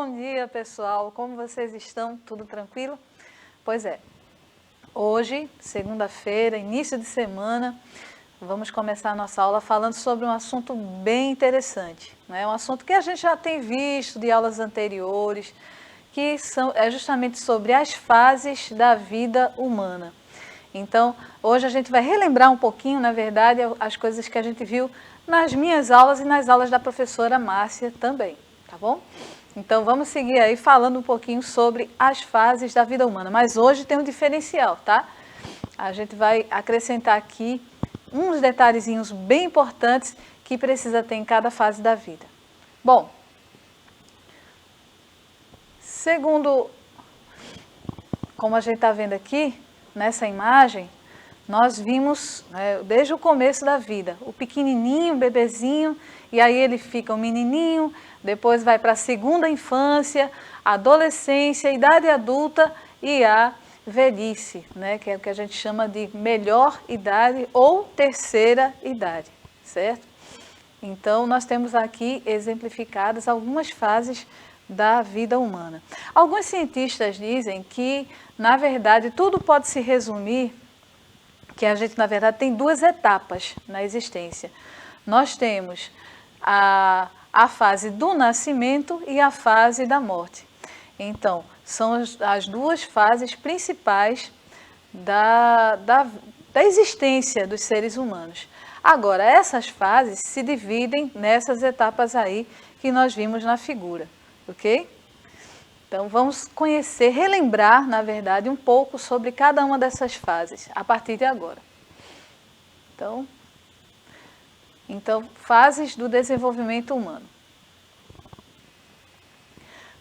Bom dia, pessoal. Como vocês estão? Tudo tranquilo? Pois é. Hoje, segunda-feira, início de semana, vamos começar a nossa aula falando sobre um assunto bem interessante, né? Um assunto que a gente já tem visto de aulas anteriores, que é justamente sobre as fases da vida humana. Então, hoje a gente vai relembrar um pouquinho, na verdade, as coisas que a gente viu nas minhas aulas e nas aulas da professora Márcia também, tá bom? Então, vamos seguir aí falando um pouquinho sobre as fases da vida humana. Mas hoje tem um diferencial, tá? A gente vai acrescentar aqui uns detalhezinhos bem importantes que precisa ter em cada fase da vida. Bom, segundo, como a gente está vendo aqui, nessa imagem, nós vimos desde o começo da vida, o pequenininho, o bebezinho, e aí ele fica um menininho, depois vai para a segunda infância, adolescência, idade adulta e a velhice, né, que é o que a gente chama de melhor idade ou terceira idade, certo? Então, nós temos aqui exemplificadas algumas fases da vida humana. Alguns cientistas dizem que, na verdade, tudo pode se resumir, que a gente, na verdade, tem duas etapas na existência. Nós temos a fase do nascimento e a fase da morte. Então, são as duas fases principais da existência dos seres humanos. Agora, essas fases se dividem nessas etapas aí que nós vimos na figura, ok? Então, vamos conhecer, relembrar, na verdade, um pouco sobre cada uma dessas fases, a partir de agora. Então, fases do desenvolvimento humano.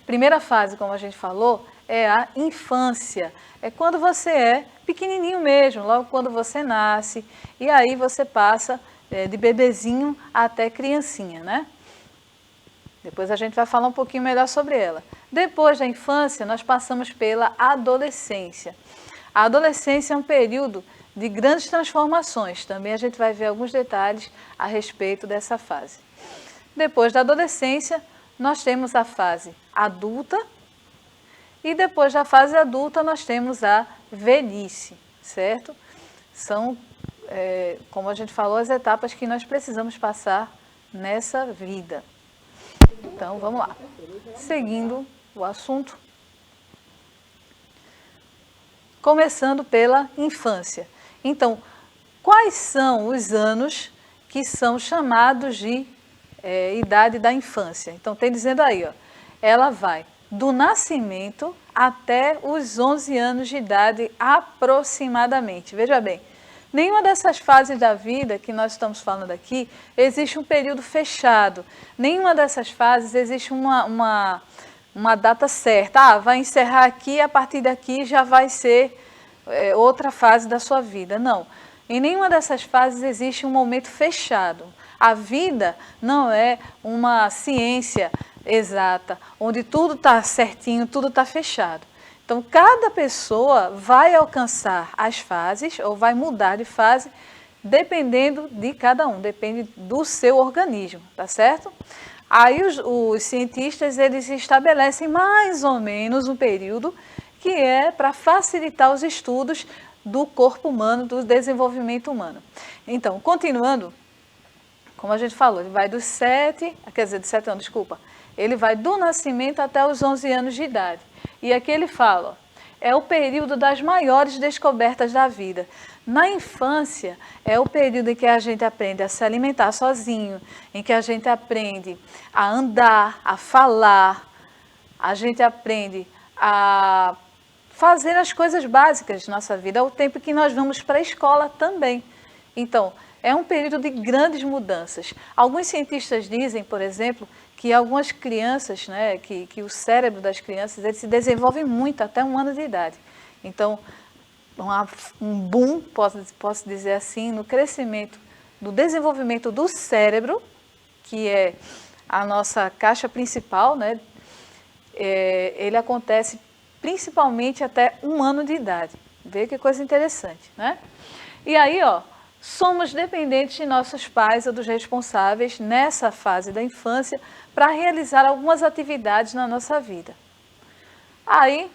Primeira fase, como a gente falou, é a infância. É quando você é pequenininho mesmo, logo quando você nasce, e aí você passa de bebezinho até criancinha, né? Depois a gente vai falar um pouquinho melhor sobre ela. Depois da infância, nós passamos pela adolescência. A adolescência é um período de grandes transformações. Também a gente vai ver alguns detalhes a respeito dessa fase. Depois da adolescência, nós temos a fase adulta. E depois da fase adulta, nós temos a velhice, certo? São, como a gente falou, as etapas que nós precisamos passar nessa vida. Então, vamos lá. Seguindo o assunto. Começando pela infância. Então, quais são os anos que são chamados de idade da infância? Então, tem dizendo aí, ó, ela vai do nascimento até os 11 anos de idade aproximadamente. Veja bem, nenhuma dessas fases da vida que nós estamos falando aqui existe um período fechado. Nenhuma dessas fases existe uma data certa. Vai encerrar aqui, a partir daqui já vai ser outra fase da sua vida. Não. Em nenhuma dessas fases existe um momento fechado. A vida não é uma ciência exata, onde tudo está certinho, tudo está fechado. Então, cada pessoa vai alcançar as fases, ou vai mudar de fase, dependendo de cada um, depende do seu organismo, tá certo? Aí os cientistas, eles estabelecem mais ou menos um período que é para facilitar os estudos do corpo humano, do desenvolvimento humano. Então, continuando, como a gente falou, ele vai dos 7 anos, ele vai do nascimento até os 11 anos de idade. E aqui ele fala, é o período das maiores descobertas da vida. Na infância, é o período em que a gente aprende a se alimentar sozinho, em que a gente aprende a andar, a falar, a gente aprende a fazer as coisas básicas de nossa vida. É o tempo que nós vamos para a escola também. Então, é um período de grandes mudanças. Alguns cientistas dizem, por exemplo, que algumas crianças, né, que o cérebro das crianças ele se desenvolve muito até 1 ano de idade. Então, um boom, posso dizer assim, no crescimento, no desenvolvimento do cérebro, que é a nossa caixa principal, né, ele acontece principalmente até 1 ano de idade. Vê que coisa interessante, né? E aí, ó, somos dependentes de nossos pais ou dos responsáveis nessa fase da infância para realizar algumas atividades na nossa vida. Aí,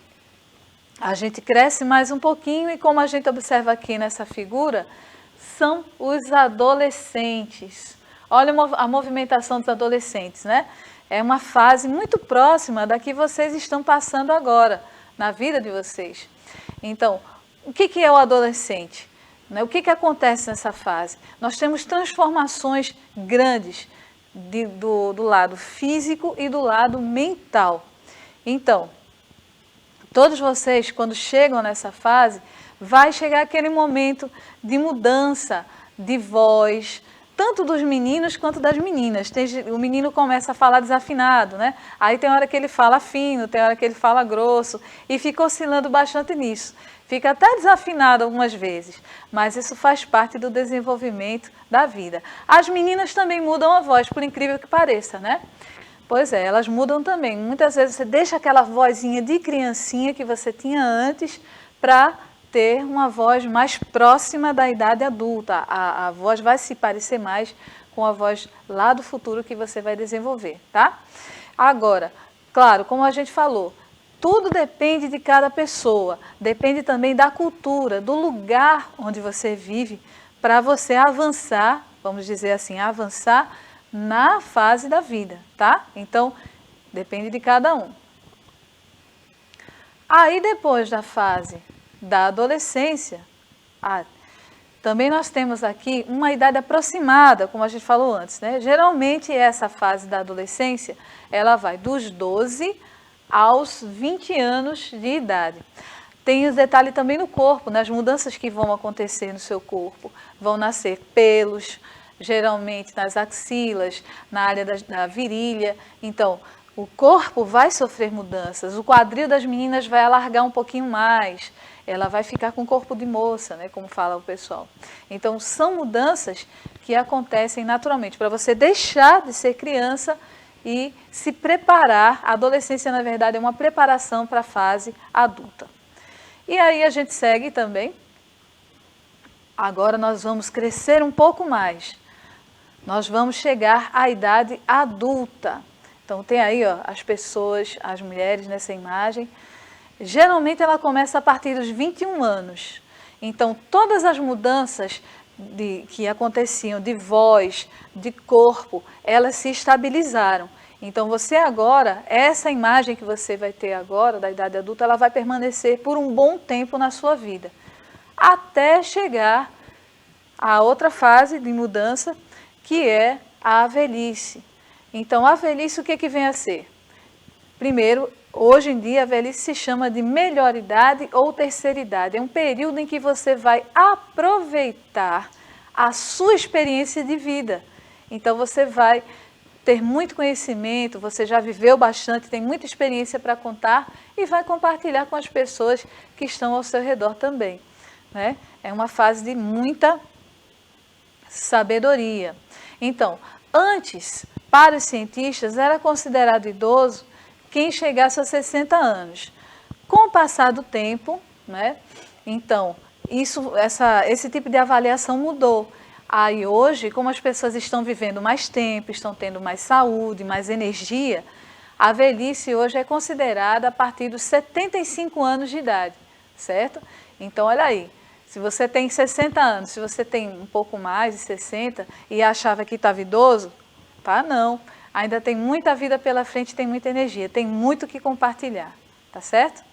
a gente cresce mais um pouquinho e, como a gente observa aqui nessa figura, são os adolescentes. Olha a movimentação dos adolescentes, né? É uma fase muito próxima da que vocês estão passando agora, na vida de vocês. Então, o que é o adolescente? O que acontece nessa fase? Nós temos transformações grandes do lado físico e do lado mental. Então, todos vocês, quando chegam nessa fase, vai chegar aquele momento de mudança de voz, tanto dos meninos quanto das meninas. O menino começa a falar desafinado, né? Aí tem hora que ele fala fino, tem hora que ele fala grosso, e fica oscilando bastante nisso. Fica até desafinado algumas vezes, mas isso faz parte do desenvolvimento da vida. As meninas também mudam a voz, por incrível que pareça, né? Pois é, elas mudam também. Muitas vezes você deixa aquela vozinha de criancinha que você tinha antes para ter uma voz mais próxima da idade adulta. A voz vai se parecer mais com a voz lá do futuro que você vai desenvolver, tá? Agora, claro, como a gente falou, tudo depende de cada pessoa, depende também da cultura, do lugar onde você vive, para você avançar, vamos dizer assim, avançar na fase da vida, tá? Então, depende de cada um. Aí, depois da fase da adolescência, também nós temos aqui uma idade aproximada, como a gente falou antes, né? Geralmente, essa fase da adolescência, ela vai dos 12 aos 20 anos de idade. Tem os detalhes também no corpo, nas mudanças que vão acontecer no seu corpo. Vão nascer pelos, geralmente nas axilas, na área da virilha. Então, o corpo vai sofrer mudanças. O quadril das meninas vai alargar um pouquinho mais. Ela vai ficar com corpo de moça, né, como fala o pessoal. Então, são mudanças que acontecem naturalmente. Para você deixar de ser criança e se preparar, a adolescência, na verdade, é uma preparação para a fase adulta. E aí a gente segue também. Agora nós vamos crescer um pouco mais. Nós vamos chegar à idade adulta. Então tem aí as pessoas, as mulheres nessa imagem. Geralmente ela começa a partir dos 21 anos. Então todas as mudanças que aconteciam de voz, de corpo, elas se estabilizaram. Então você agora, essa imagem que você vai ter agora da idade adulta, ela vai permanecer por um bom tempo na sua vida, até chegar à outra fase de mudança, que é a velhice. Então a velhice, o que vem a ser? Primeiro, hoje em dia a velhice se chama de melhor idade ou terceira idade. É um período em que você vai aproveitar a sua experiência de vida. Então você vai ter muito conhecimento, você já viveu bastante, tem muita experiência para contar e vai compartilhar com as pessoas que estão ao seu redor também, né? É uma fase de muita sabedoria. Então, antes, para os cientistas, era considerado idoso quem chegasse a 60 anos. Com o passar do tempo, né? Então, esse tipo de avaliação mudou. Aí hoje, como as pessoas estão vivendo mais tempo, estão tendo mais saúde, mais energia, a velhice hoje é considerada a partir dos 75 anos de idade, certo? Então, olha aí, se você tem 60 anos, se você tem um pouco mais de 60 e achava que estava idoso, tá? Não, ainda tem muita vida pela frente, tem muita energia, tem muito que compartilhar, tá certo?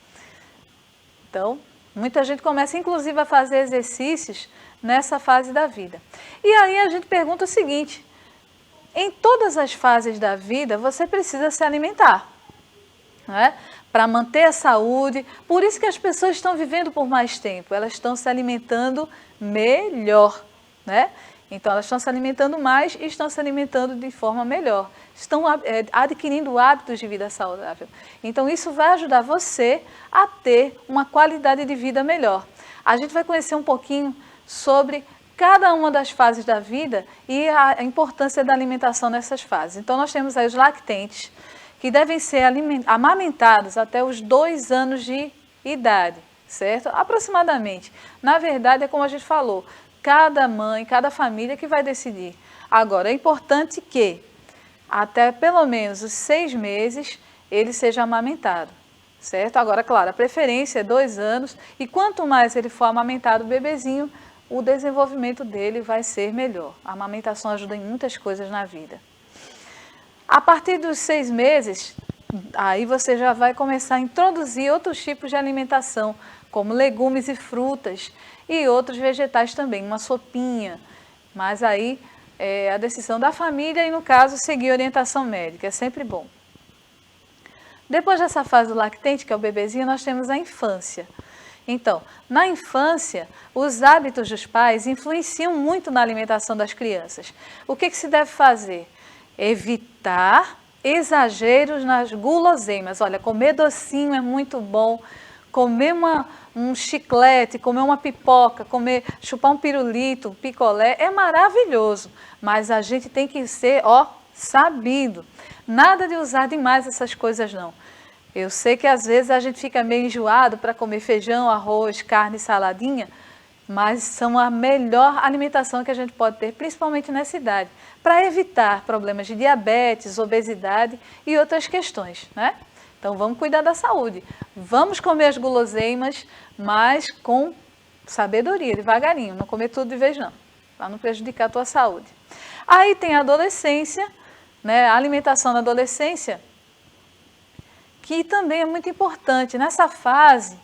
Então, muita gente começa inclusive a fazer exercícios nessa fase da vida. E aí a gente pergunta o seguinte: em todas as fases da vida você precisa se alimentar, né? Para manter a saúde. Por isso que as pessoas estão vivendo por mais tempo, elas estão se alimentando melhor, né? Então elas estão se alimentando mais e estão se alimentando de forma melhor, estão adquirindo hábitos de vida saudável. Então isso vai ajudar você a ter uma qualidade de vida melhor. A gente vai conhecer um pouquinho sobre cada uma das fases da vida e a importância da alimentação nessas fases. Então nós temos aí os lactentes, que devem ser amamentados até os 2 anos de idade, certo? Aproximadamente. Na verdade, é como a gente falou, cada mãe, cada família que vai decidir. Agora, é importante que até pelo menos os 6 meses ele seja amamentado, certo? Agora, claro, a preferência é 2 anos e quanto mais ele for amamentado o bebezinho, o desenvolvimento dele vai ser melhor. A amamentação ajuda em muitas coisas na vida. A partir dos 6 meses, aí você já vai começar a introduzir outros tipos de alimentação, como legumes e frutas e outros vegetais também, uma sopinha. Mas aí é a decisão da família e, no caso, seguir orientação médica, é sempre bom. Depois dessa fase do lactente, que é o bebezinho, nós temos a infância. Então, na infância, os hábitos dos pais influenciam muito na alimentação das crianças. O que se deve fazer? Evitar exageros nas guloseimas. Olha, comer docinho é muito bom, comer um chiclete, comer uma pipoca, chupar um pirulito, um picolé, é maravilhoso. Mas a gente tem que ser, sabido. Nada de usar demais essas coisas, não. Eu sei que às vezes a gente fica meio enjoado para comer feijão, arroz, carne, saladinha, mas são a melhor alimentação que a gente pode ter, principalmente nessa idade, para evitar problemas de diabetes, obesidade e outras questões, né? Então vamos cuidar da saúde. Vamos comer as guloseimas, mas com sabedoria, devagarinho, não comer tudo de vez não, para não prejudicar a tua saúde. Aí tem a adolescência, né? A alimentação na adolescência, que também é muito importante. Nessa fase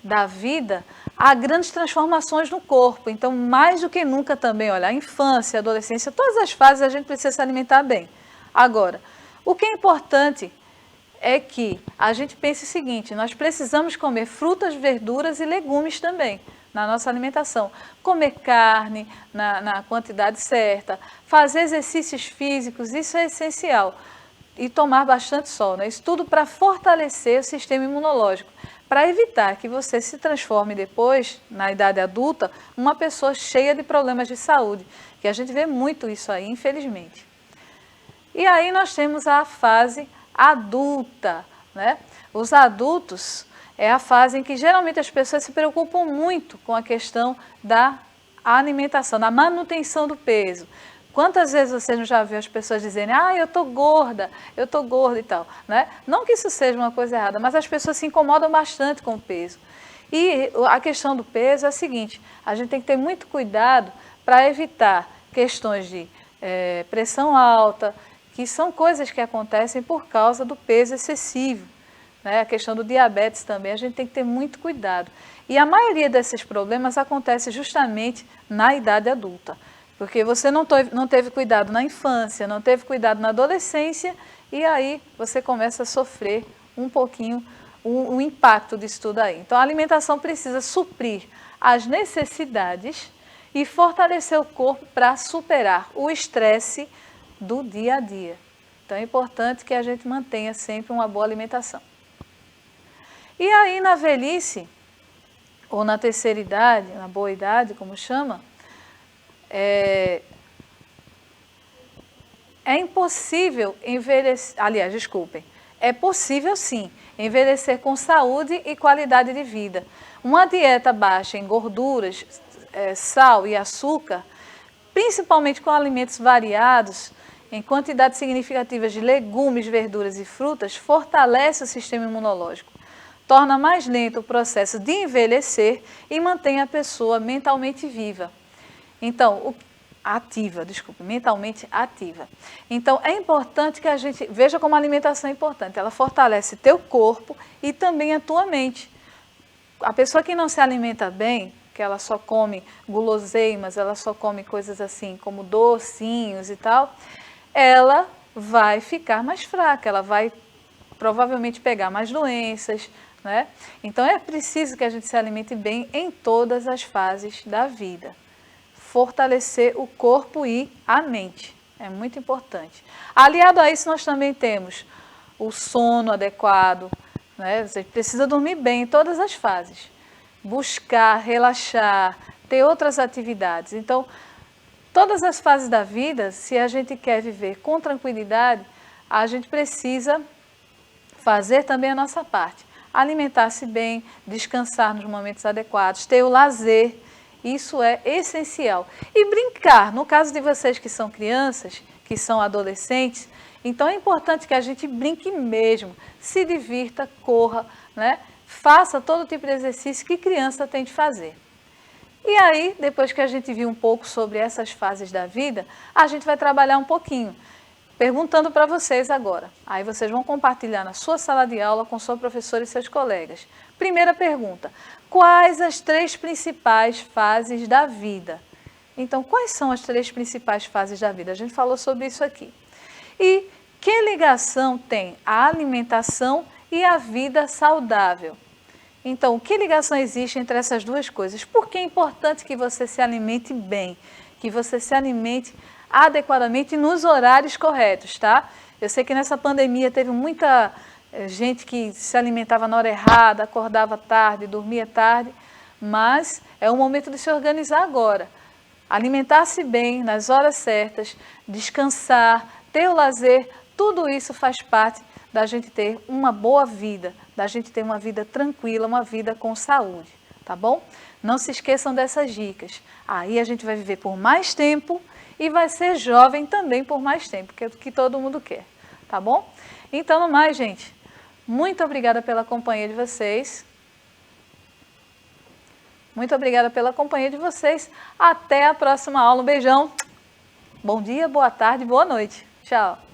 da vida, há grandes transformações no corpo. Então, mais do que nunca também, olha, a infância, a adolescência, todas as fases a gente precisa se alimentar bem. Agora, o que é importante é que a gente pense o seguinte, nós precisamos comer frutas, verduras e legumes também na nossa alimentação. Comer carne na quantidade certa, fazer exercícios físicos, isso é essencial. E tomar bastante sol, né? Isso tudo para fortalecer o sistema imunológico, para evitar que você se transforme depois, na idade adulta, uma pessoa cheia de problemas de saúde, que a gente vê muito isso aí, infelizmente. E aí nós temos a fase adulta, né? Os adultos é a fase em que geralmente as pessoas se preocupam muito com a questão da alimentação, da manutenção do peso. Quantas vezes você não já viu as pessoas dizerem, eu estou gorda e tal, né? Não que isso seja uma coisa errada, mas as pessoas se incomodam bastante com o peso. E a questão do peso é a seguinte, a gente tem que ter muito cuidado para evitar questões de pressão alta, que são coisas que acontecem por causa do peso excessivo, né? A questão do diabetes também, a gente tem que ter muito cuidado. E a maioria desses problemas acontece justamente na idade adulta. Porque você não teve cuidado na infância, não teve cuidado na adolescência, e aí você começa a sofrer um pouquinho o impacto disso tudo aí. Então a alimentação precisa suprir as necessidades e fortalecer o corpo para superar o estresse do dia a dia. Então é importante que a gente mantenha sempre uma boa alimentação. E aí na velhice, ou na terceira idade, na boa idade, como chama, é impossível envelhecer, aliás, desculpem, é possível sim envelhecer com saúde e qualidade de vida. Uma dieta baixa em gorduras, sal e açúcar, principalmente com alimentos variados, em quantidades significativas de legumes, verduras e frutas, fortalece o sistema imunológico, torna mais lento o processo de envelhecer e mantém a pessoa mentalmente viva. Então, mentalmente ativa. Então, é importante que a gente veja como a alimentação é importante. Ela fortalece teu corpo e também a tua mente. A pessoa que não se alimenta bem, que ela só come guloseimas, ela só come coisas assim como docinhos e tal, ela vai ficar mais fraca, ela vai provavelmente pegar mais doenças, né? Então, é preciso que a gente se alimente bem em todas as fases da vida. Fortalecer o corpo e a mente, é muito importante. Aliado a isso, nós também temos o sono adequado, né? Você precisa dormir bem em todas as fases, buscar, relaxar, ter outras atividades. Então, todas as fases da vida, se a gente quer viver com tranquilidade, a gente precisa fazer também a nossa parte. Alimentar-se bem, descansar nos momentos adequados, ter o lazer Isso é essencial. E brincar, no caso de vocês que são crianças, que são adolescentes, então é importante que a gente brinque mesmo, se divirta, corra, né? Faça todo tipo de exercício que criança tem de fazer. E aí, depois que a gente viu um pouco sobre essas fases da vida, a gente vai trabalhar um pouquinho, perguntando para vocês agora. Aí vocês vão compartilhar na sua sala de aula com sua professora e seus colegas. Primeira pergunta: quais as 3 principais fases da vida? Então, quais são as 3 principais fases da vida? A gente falou sobre isso aqui. E que ligação tem a alimentação e a vida saudável? Então, que ligação existe entre essas duas coisas? Por que é importante que você se alimente bem, que você se alimente adequadamente nos horários corretos, tá? Eu sei que nessa pandemia teve muita gente que se alimentava na hora errada, acordava tarde, dormia tarde, mas é o momento de se organizar agora. Alimentar-se bem nas horas certas, descansar, ter o lazer, tudo isso faz parte da gente ter uma boa vida, da gente ter uma vida tranquila, uma vida com saúde, tá bom? Não se esqueçam dessas dicas. Aí a gente vai viver por mais tempo e vai ser jovem também por mais tempo, que é o que todo mundo quer, tá bom? Então, no mais, gente, muito obrigada pela companhia de vocês. Muito obrigada pela companhia de vocês. Até a próxima aula. Um beijão. Bom dia, boa tarde, boa noite. Tchau.